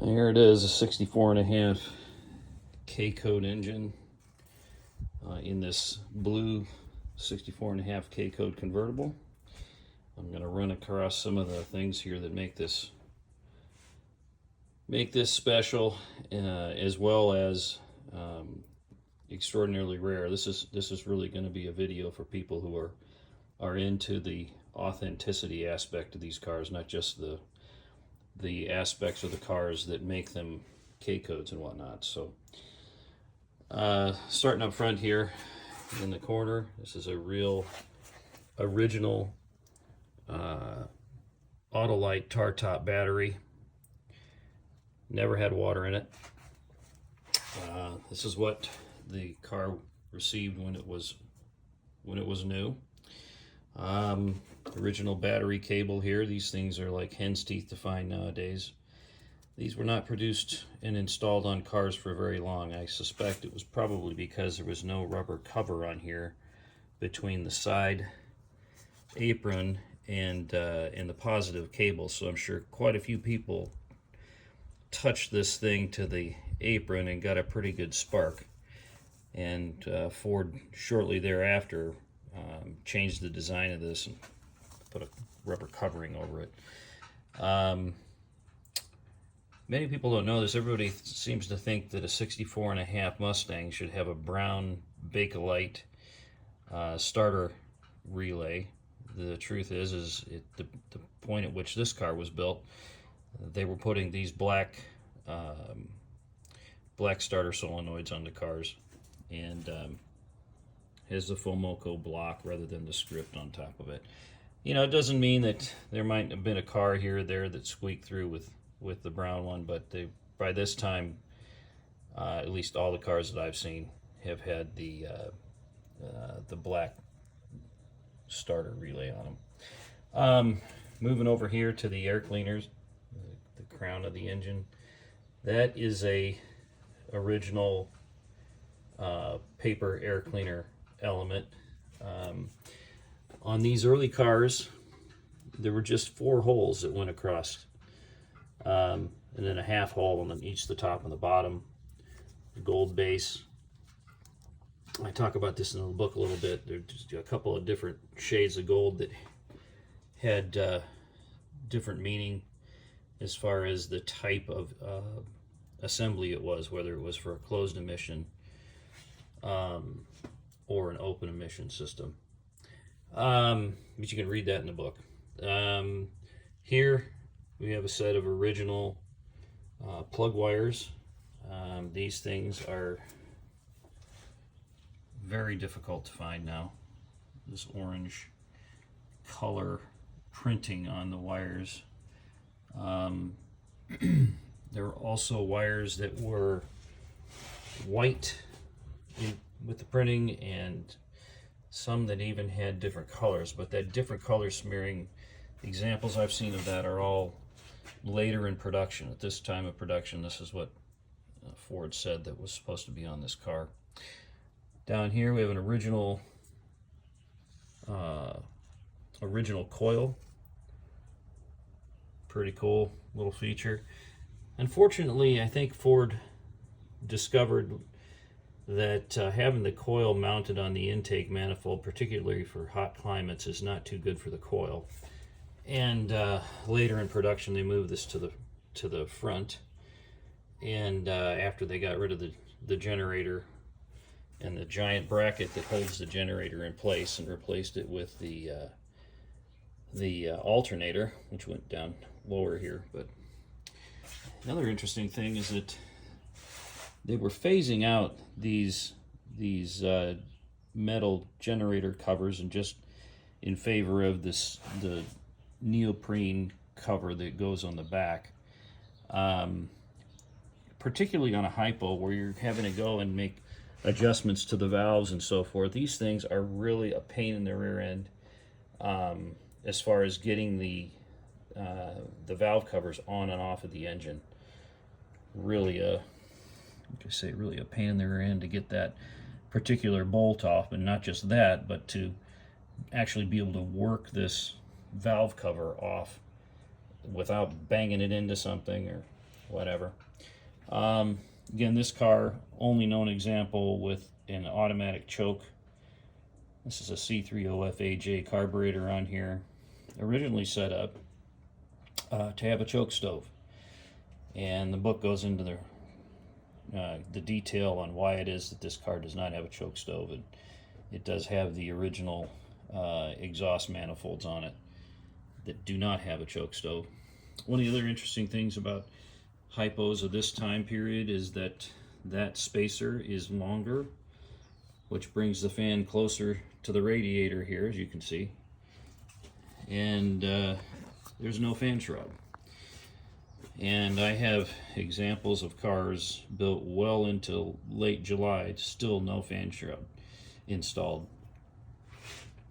Here it is, a 64.5 K-code engine in this blue 64.5 K-code convertible. I'm going to run across some of the things here that make this special, as well as extraordinarily rare. This is really going to be a video for people who are into the authenticity aspect of these cars, not just the aspects of the cars that make them K-codes and whatnot. So starting up front here in the corner, this is a real original Autolite tar top battery. Never had water in it. This is what the car received when it was new. Original battery cable here. These things are like hen's teeth to find nowadays. These were not produced and installed on cars for very long. I suspect it was probably because there was no rubber cover on here between the side apron and the positive cable. So I'm sure quite a few people touched this thing to the apron and got a pretty good spark. And Ford shortly thereafter changed the design of this and put a rubber covering over it. Many people don't know this. Everybody seems to think that a 64.5 Mustang should have a brown Bakelite starter relay. The truth is the point at which this car was built, they were putting these black starter solenoids on the cars, and has the Fomoco block rather than the script on top of it. You know, it doesn't mean that there might have been a car here or there that squeaked through with the brown one, but by this time, at least all the cars that I've seen have had the black starter relay on them. Moving over here to the air cleaners, the crown of the engine. That is a original paper air cleaner element. On these early cars, there were just 4 holes that went across, and then a half hole on each the top and the bottom. The gold base. I talk about this in the book a little bit. There's just a couple of different shades of gold that had different meaning as far as the type of assembly it was, whether it was for a closed emission or an open emission system. But you can read that in the book. Here we have a set of original plug wires. These things are very difficult to find now. This orange color printing on the wires. There were also wires that were white with the printing, and some that even had different colors, but that different color smearing, examples I've seen of that are all later in production. At this time of production, this is what Ford said that was supposed to be on this car. Down here we have an original coil. Pretty cool little feature. Unfortunately, I think Ford discovered that having the coil mounted on the intake manifold, particularly for hot climates, is not too good for the coil. And later in production, they moved this to the front. And after they got rid of the generator and the giant bracket that holds the generator in place, and replaced it with the alternator, which went down lower here. But another interesting thing is that they were phasing out these metal generator covers and just in favor of the neoprene cover that goes on the back. Particularly on a HiPo, where you're having to go and make adjustments to the valves and so forth. These things are really a pain in the rear end as far as getting the valve covers on and off of the engine. Really really a pain in the rear end to get that particular bolt off, and not just that, but to actually be able to work this valve cover off without banging it into something or whatever. Again, this car, only known example with an automatic choke. This is a C30FAJ carburetor on here, originally set up to have a choke stove. And the book goes into the detail on why it is that this car does not have a choke stove. It does have the original exhaust manifolds on it that do not have a choke stove. One of the other interesting things about HiPos of this time period is that spacer is longer, which brings the fan closer to the radiator here, as you can see. And there's no fan shroud. And I have examples of cars built well into late July, still no fan shroud installed.